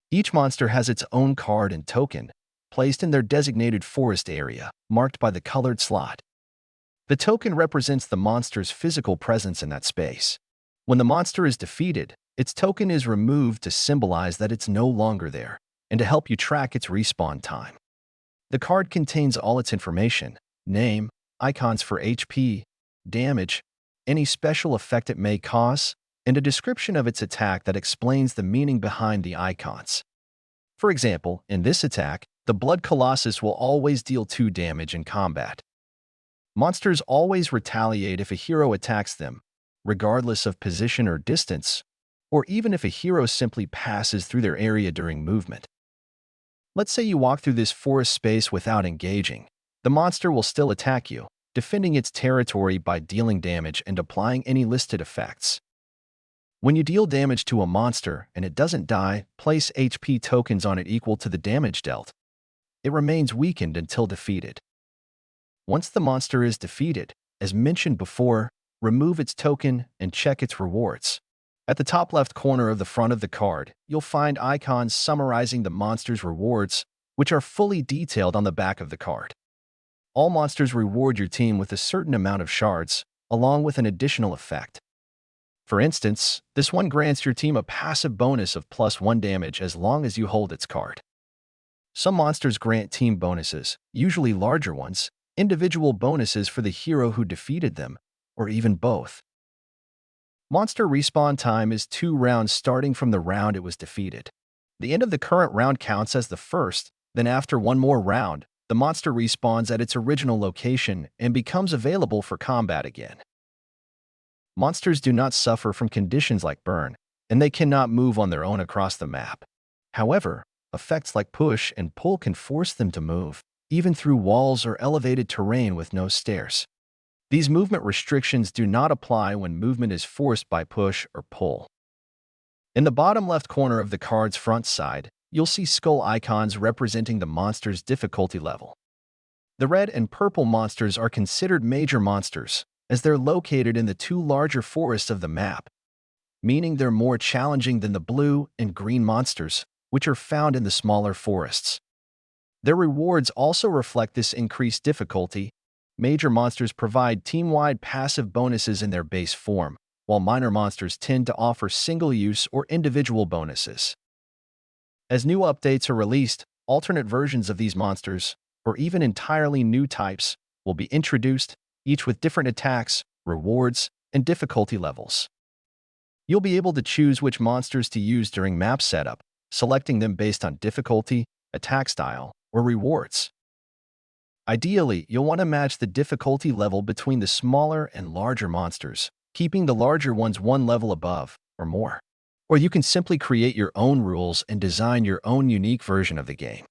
Each monster has its own card and token, placed in their designated forest area, marked by the colored slot. The token represents the monster's physical presence in that space. When the monster is defeated, its token is removed to symbolize that it's no longer there, and to help you track its respawn time. The card contains all its information: name, icons for HP, damage, any special effect it may cause, and a description of its attack that explains the meaning behind the icons. For example, in this attack, the Blood Colossus will always deal 2 damage in combat. Monsters always retaliate if a hero attacks them, regardless of position or distance, or even if a hero simply passes through their area during movement. Let's say you walk through this forest space without engaging. The monster will still attack you, defending its territory by dealing damage and applying any listed effects. When you deal damage to a monster and it doesn't die, place HP tokens on it equal to the damage dealt. It remains weakened until defeated. Once the monster is defeated, as mentioned before, remove its token and check its rewards. At the top left corner of the front of the card, you'll find icons summarizing the monster's rewards, which are fully detailed on the back of the card. All monsters reward your team with a certain amount of shards, along with an additional effect. For instance, this one grants your team a passive bonus of +1 damage as long as you hold its card. Some monsters grant team bonuses, usually larger ones, individual bonuses for the hero who defeated them, or even both. Monster respawn time is 2 rounds starting from the round it was defeated. The end of the current round counts as the first, then after one more round, the monster respawns at its original location and becomes available for combat again. Monsters do not suffer from conditions like burn, and they cannot move on their own across the map. However, effects like push and pull can force them to move, even through walls or elevated terrain with no stairs. These movement restrictions do not apply when movement is forced by push or pull. In the bottom left corner of the card's front side, you'll see skull icons representing the monster's difficulty level. The red and purple monsters are considered major monsters, as they're located in the 2 larger forests of the map, meaning they're more challenging than the blue and green monsters, which are found in the smaller forests. Their rewards also reflect this increased difficulty. Major monsters provide team-wide passive bonuses in their base form, while minor monsters tend to offer single-use or individual bonuses. As new updates are released, alternate versions of these monsters, or even entirely new types, will be introduced, each with different attacks, rewards, and difficulty levels. You'll be able to choose which monsters to use during map setup, selecting them based on difficulty, attack style, or rewards. Ideally, you'll want to match the difficulty level between the smaller and larger monsters, keeping the larger ones 1 level above or more. Or you can simply create your own rules and design your own unique version of the game.